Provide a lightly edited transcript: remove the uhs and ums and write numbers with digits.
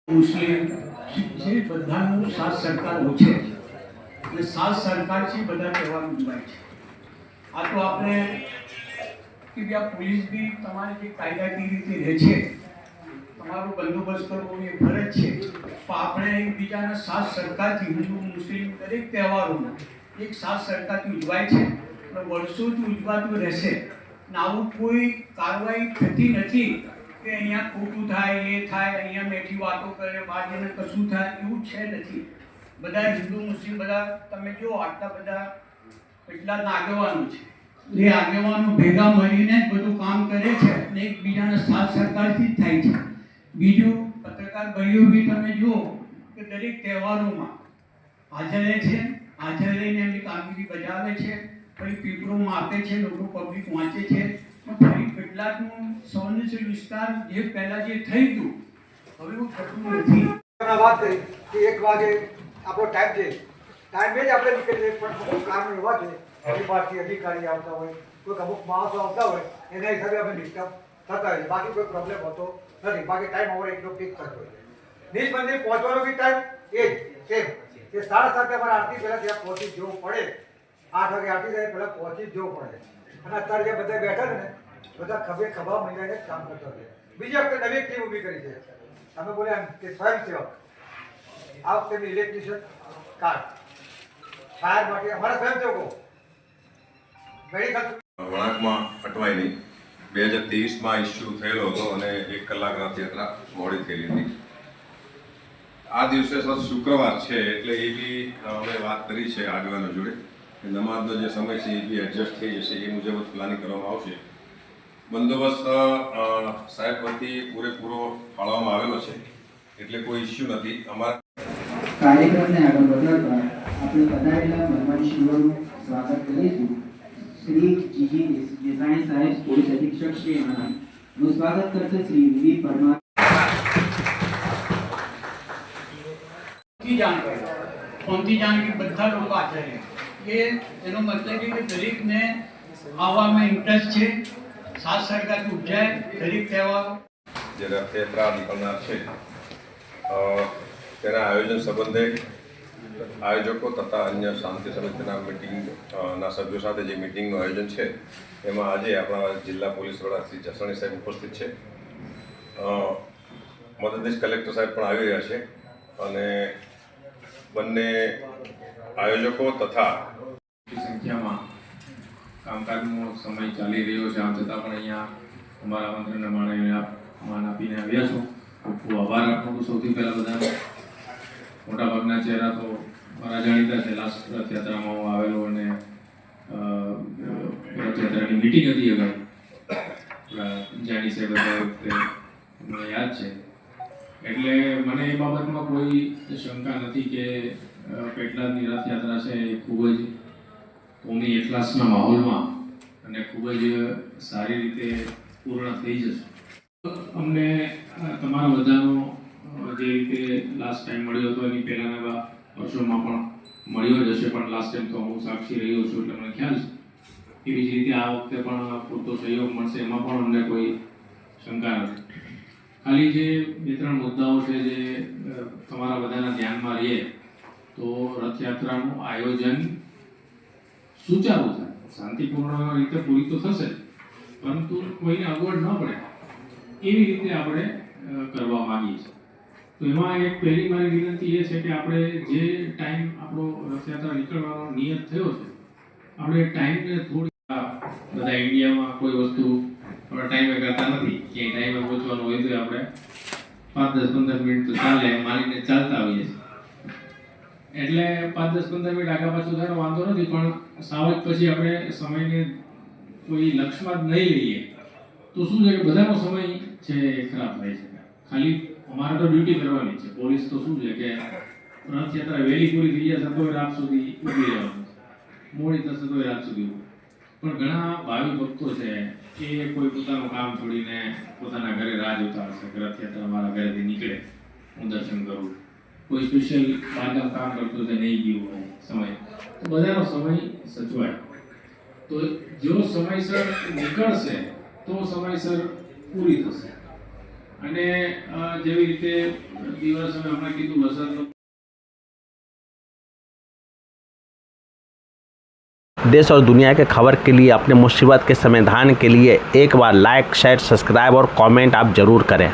મુસ્લિમ જે બધાનું સાથ સરકાર છે અને સાથ સરકારથી બધા તહેવાર ઉજવાય છે। આ તો આપણે કે આ પોલીસ બી તમારી જે કાયદાકીય રીતે રહે છે તમારો બંદોબસ્ત કરવો એ ફરજ છે, પણ આપણે એકબીજાના સાથ સરકારથી હિન્દુ મુસ્લિમ દરેક તહેવારોમાં એક સાથ સરકારથી ઉજવાય છે અને વર્ષોથી ઉજવાતું રહેશે। અને આવું કોઈ કાર્યવાહી થતી નથી કે અહીંયા ખોટું થાય, એ થાય, અહીંયા બેઠી વાતો કરે, બાજુને કશું થાય, એવું છે નથી। બધા હિન્દુ મુસ્લિમ બધા તમે જો આટલા બધા કેટલા આગેવાનો છે, એ આગેવાનો ભેગા મળીને જ બધું કામ કરે છે અને એકબીજાના સાથ સરકારથી જ થાય છે। બીજું પત્રકાર ભાઈઓ બી તમે જુઓ કે દરેક તહેવારોમાં હાજર રહે છે, હાજર રહીને એમની કામગીરી બજાવે છે, ફરી પેપરોમાં આપે છે, લોકો પબ્લિક વાંચે છે। ફરી કેટલાકનું સંવેદનશીલ વિસ્તાર જે પહેલા જે થઈ ગયું હવે એવું થતું નથી। વાત કરી કે 1 વાગે આપણો ટાઈમ છે, ટાઈમે જ આપણે નીકળીએ, પણ અમુક કામ એવા છે અધિકારી અધિકારી આવતા હોય, કોઈ અમુક માણસો આવતા હોય, એના હિસાબે આપણે ડિસ્ટર્બ થતા હોય, બાકી કોઈ પ્રોબ્લેમ હોતો નથી। બાકી ટાઈમ ઓવર એટલો ફિક્સ થતો હોય। નિજ મંદિર પહોંચવાનો બી ટાઈમ એ જ સેમ કે 7:30 અમારે આરતી પહેલાં ત્યાં પહોંચી જવું પડે, 8 વાગે આરતી થાય પહેલાં પહોંચી જ જવું પડે। અને અત્યારે જે બધા બેઠા છે ને બધા ખભા મહિલાને કામ કરતા હોય। બીજી વખતે નવી ટીમ ઊભી કરી છે, અમે બોલ્યા કે સ્વયંસેવક આ વખતે ઇલેક્ટ્રિશિયન કાર્ડ ફાયર માટે અમારા સ્વયંસેવકો મેડિકલ વળાંકમાં અટવાય નહીં। 2023માં ઇસ્યુ થયેલો હતો અને 1 કલાક રથયાત્રા મોડી થયેલી હતી। આ દિવસે સર શુક્રવાર છે એટલે એ બી અમે વાત કરી છે આગેવાનો જોડે કે નમાઝનો જે સમય છે એ બી એડજસ્ટ થઈ જશે, એ મુજબ જ પ્લાનિંગ કરવામાં આવશે। બંદોબસ્ત સાહેબ વતી પૂરેપૂરો ફાળવવામાં આવેલો છે એટલે કોઈ ઇસ્યુ નથી। અમારા કાર્યક્રમને આગળ વધારતા આપણે પધારેલા મહેમાનશ્રીઓનું સ્વાગત કરીશું। શ્રી જીજી દેસાઈ સાહેબ પોલીસ અધિક્ષક શ્રી આણંદનું સ્વાગત કરશે શ્રી વિવી પરમાર। ફોનથી જાણ કે બધા લોકો હાજર રહે, એ એનો મતલબ કે દરેકને આવવામાં ઇન્ટરેસ્ટ છે, સાથ સરકારથી ઉજાય દરેક તહેવારો। જે રથયાત્રા નીકળનાર છે તેના આયોજન સંબંધે આયોજકો તથા અન્ય શાંતિ સમિતિના મિટિંગના સભ્યો સાથે જે મિટિંગનું આયોજન છે એમાં આજે આપણા જિલ્લા પોલીસ વડા શ્રી જસણી સાહેબ ઉપસ્થિત છે, મદદનીશ કલેક્ટર સાહેબ પણ આવી રહ્યા છે અને બંને આયોજકો તથા સંખ્યામાં કામકાજનો સમય ચાલી રહ્યો છે, આમ છતાં પણ અહીંયા અમારા આમંત્રણને માન આપીને આવ્યા છો, ખૂબ ખૂબ આભાર આપનો। સૌથી પહેલાં બધાનો મોટાભાગના ચહેરા તો મારા જાણીતા છે, લાસ્ટ રથયાત્રામાં હું આવેલો અને રથયાત્રાની મિટિંગ હતી અગાઉ જાણી સાહેબ વખતે મને યાદ છે, એટલે મને એ બાબતમાં કોઈ શંકા નથી કે પેટલાદની રથયાત્રા છે એ ખૂબ જ કોમી એકલાસના માહોલમાં અને ખૂબ જ સારી રીતે પૂર્ણ થઈ જશે। અમને તમારા બધાનો જે રીતે લાસ્ટ ટાઈમ મળ્યો હતો એની પહેલાંના વર્ષોમાં પણ મળ્યો જ હશે, પણ લાસ્ટ ટાઈમ તો હું સાક્ષી રહ્યો છું એટલે મને ખ્યાલ છે। એવી જ રીતે આ વખતે પણ પૂરતો સહયોગ મળશે, એમાં પણ અમને કોઈ શંકા નથી। ખાલી જે 2-3 મુદ્દાઓ છે જે તમારા બધાના ધ્યાનમાં રહે તો રથયાત્રાનું આયોજન સુચારું થાય, શાંતિપૂર્ણ રીતે પૂરી તો થશે પરંતુ કોઈને અગવડ ન પડે એવી રીતે આપણે કરવા માંગીએ છીએ। તો એમાં એક પહેલી મારી વિનંતી એ છે કે આપણે જે ટાઈમ આપણો રથયાત્રા નીકળવાનો નિયત થયો છે આપણે ટાઈમને થોડી બધા ઇન્ડિયામાં કોઈ વસ્તુ આપણે ટાઈમે કરતા નથી, ક્યાંય ટાઈમે પહોંચવાનું હોય તો આપણે 5-10-15 મિનિટ તો ચાલે એમ માનીને ચાલતા આવીએ છીએ, એટલે 5-10-15 મિનિટ આગળ પાછું થાય વાંધો નથી, પણ સાવજ પછી આપણે સમયને કોઈ લક્ષ્યમાં જ નહીં લઈએ તો શું છે કે બધાનો સમય છે એ ખરાબ થાય છે। ખાલી અમારે તો ડ્યુટી કરવાની છે, પોલીસ તો શું છે કે રથયાત્રા વહેલી પૂરી થઈ જશે તો રાત સુધી ઊભી રહેવાનું, મોડી થશે તો રાત સુધી, પણ ઘણા ભાવિ ભક્તો છે એ કોઈ પોતાનું કામ છોડીને પોતાના ઘરે રાહ જોતા હશે કે રથયાત્રા મારા ઘરેથી નીકળે હું દર્શન કરું, કોઈ સ્પેશિયલ બાંધકામ કામ કરતું છે નહીં ગયું હોય સમય, તો બધાનો સમય સચવાય, તો જો સમયસર નીકળશે તો સમયસર પૂરી થશે। અને જેવી રીતે દિવસ અમે હમણાં કીધું વરસાદનો देश और दुनिया के खबर के लिए अपने मुसीबत के समाधान के लिए एक बार लाइक शेयर सब्सक्राइब और कमेंट आप ज़रूर करें।